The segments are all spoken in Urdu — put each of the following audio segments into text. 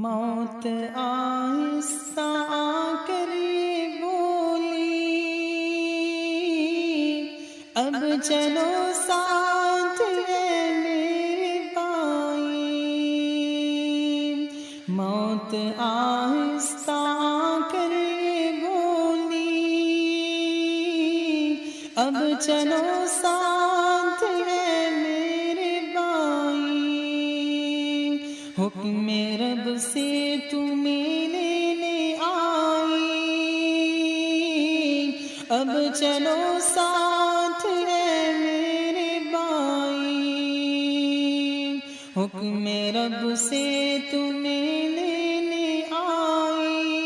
موت آہستہ آ کر یہ بولی، اب چلو ساتھ ہے میرے بھائی۔ موت آہستہ آ کر یہ بولی، اب چلو ساتھ ہے میرے بھائی۔ حکم رب سے تمہیں لینے آئی، اب چلو ساتھ ہے میرے بھائی۔ حکم رب سے تمہیں لینے آئی،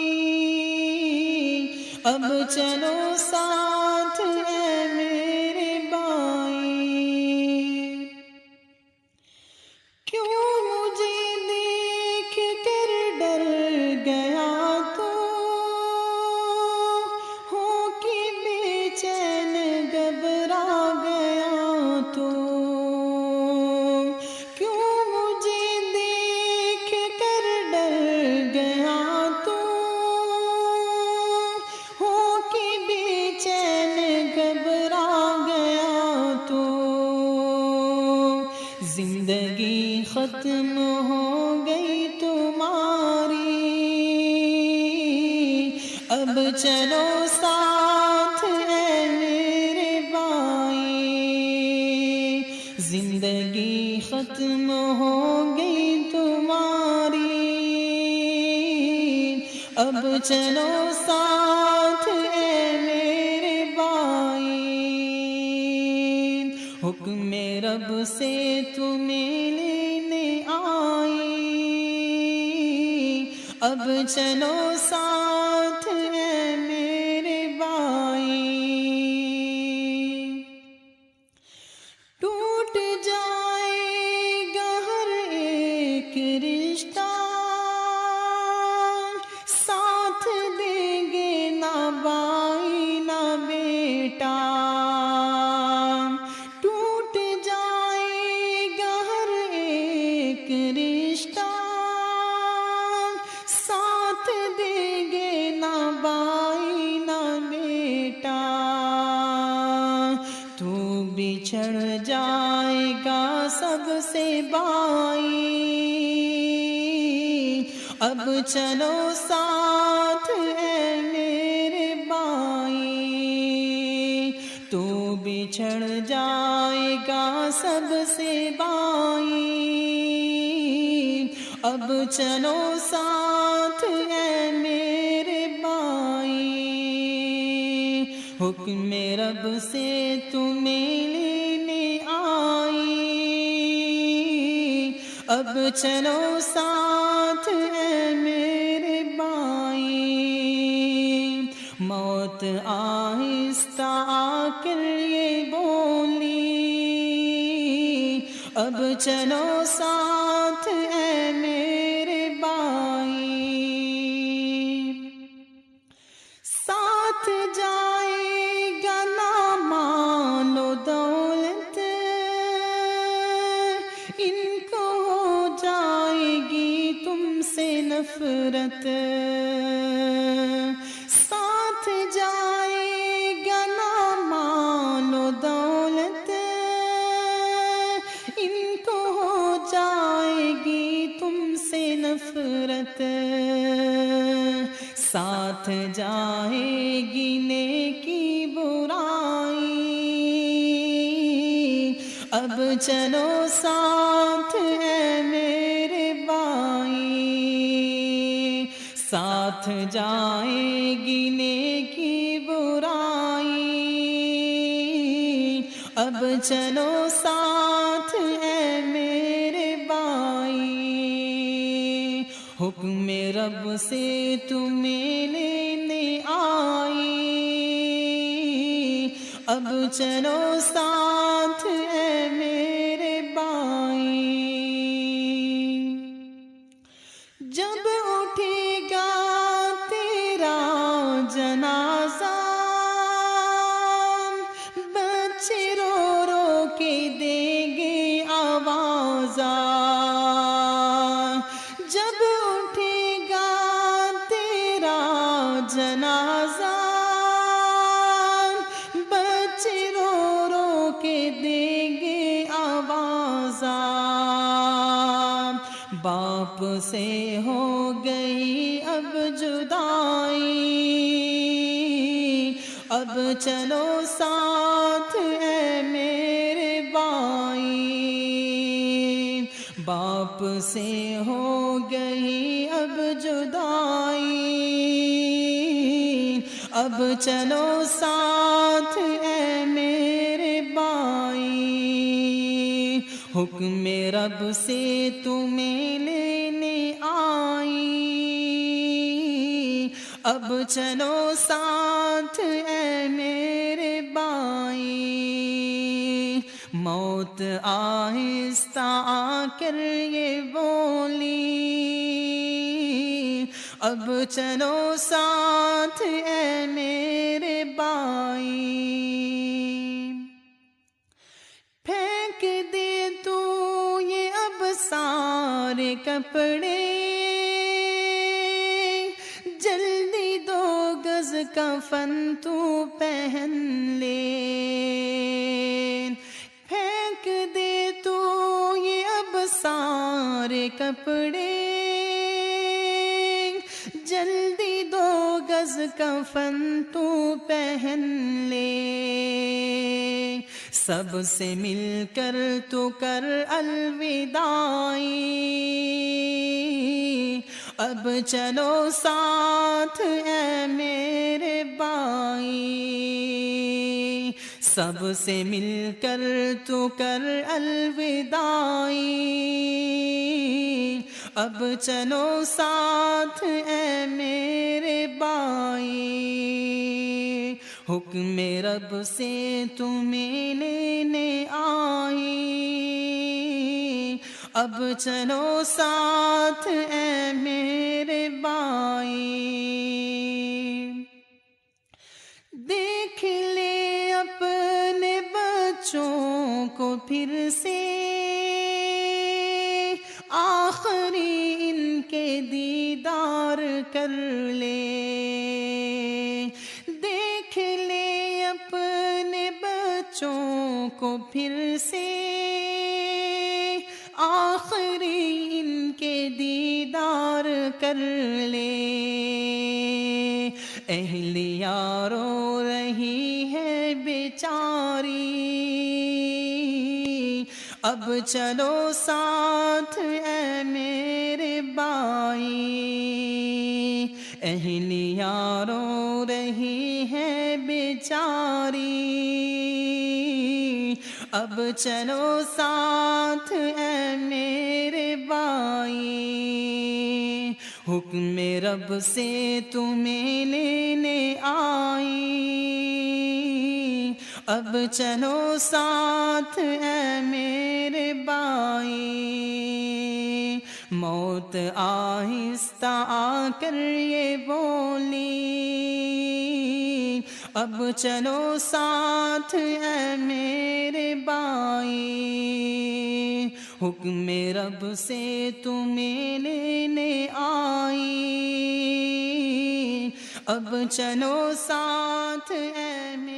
اب چلو ساتھ ہے میرے بھائی۔ کیوں مجھے دیکھ کر ڈر گیا تو، ہو کہ بے چین گھبرا گیا تو۔ کیوں مجھے دیکھ کر ڈر گیا تو، ہو کہ بے چین گھبرا گیا تو۔ زندگی ختم ہو گئی تمہاری، اب چلو ساتھ ہے میرے بھائی۔ زندگی ختم ہو گئی تمہاری، اب چلو ساتھ ہے میرے بھائی۔ حکم رب سے تمہیں لینے آئی، اب چلو ساتھ ہے میرے بھائی۔ ٹوٹ جائے گا ہر ایک رشتہ، ساتھ دیں گے نہ بھائی نہ بیٹا۔ ٹوٹ جائے گا ہر ایک رشتہ، ساتھ دیں گے نہ بھائی نہ بیٹا۔ تو بچھڑ جائے گا سب سے بھائی، اب چلو ساتھ ہے میرے بھائی۔ تو بچھڑ جائے گا سب سے بھائی، اب چلو ساتھ ہے میرے بھائی۔ حکم رب سے تمہیں لینے آئی، اب چلو ساتھ ہے میرے بھائی۔ موت آہستہ آ کر یہ بولی، اب چلو ساتھ ہے میرے بھائی۔ ساتھ جائے گا نہ مال و دولت، ان کو ہو جائے گی تم سے نفرت۔ ساتھ جائے گا نہ مال و دولت، ان کو ہو جائے گی تم سے نفرت۔ ساتھ جائے گی نیکی برائی، اب چلو ساتھ ہے میرے بھائی۔ ساتھ جائے گی نیکی برائی، اب چلو ساتھ ہے میرے بھائی۔ حکم رب سے تمہیں لینے آئی، اب چلو ساتھ ہے میرے بھائی۔ جب اٹھے گا تیرا جنازہ، بچے رو رو کے دیں گے آواز۔ جب اٹھے سا، باپ سے ہو گئی اب جدائی، اب چلو ساتھ اے میرے بھائی، باپ سے ہو گئی اب جدائی، اب چلو ساتھ اے میرے بھائی، حکم رب سے تمہیں لینے آئی، اب چلو ساتھ اے میرے بھائی، موت آہستہ آ کر یہ بولی، اب چلو ساتھ اے میرے بھائی، پھینک دے تو یہ اب سارے کپڑے، جلدی 2 گز کفن تو پہن لے، پھینک دے تو یہ اب سارے کپڑے، جلدی 2 گز کفن تو پہن لے، سب سے مل کر تو کر الوداعی، اب چلو ساتھ اے میرے بھائی، سب سے مل کر تو کر الوداعی، اب چلو ساتھ اے میرے بھائی، حکم رب سے تمہیں لینے آئی، اب چلو ساتھ اے میرے بھائی، دیکھ لے اپنے بچوں کو پھر سے، آخری ان کے دیدار کر لے، دیکھ لے اپنے بچوں کو پھر سے، آخری ان کے دیدار کر لے، اہلیہ رو رہی ہے بیچاری، اب چلو ساتھ اے میرے بھائی، اہلیہ رو رہی ہے بیچاری، اب چلو ساتھ اے میرے بھائی، حکم رب سے تمہیں لینے آئی، اب چلو ساتھ اے میرے بھائی، موت آہستہ آ کر یہ بولی، اب چلو ساتھ اے میرے بھائی، حکم رب سے تمہیں لینے آئی، اب چلو ساتھ اے میرے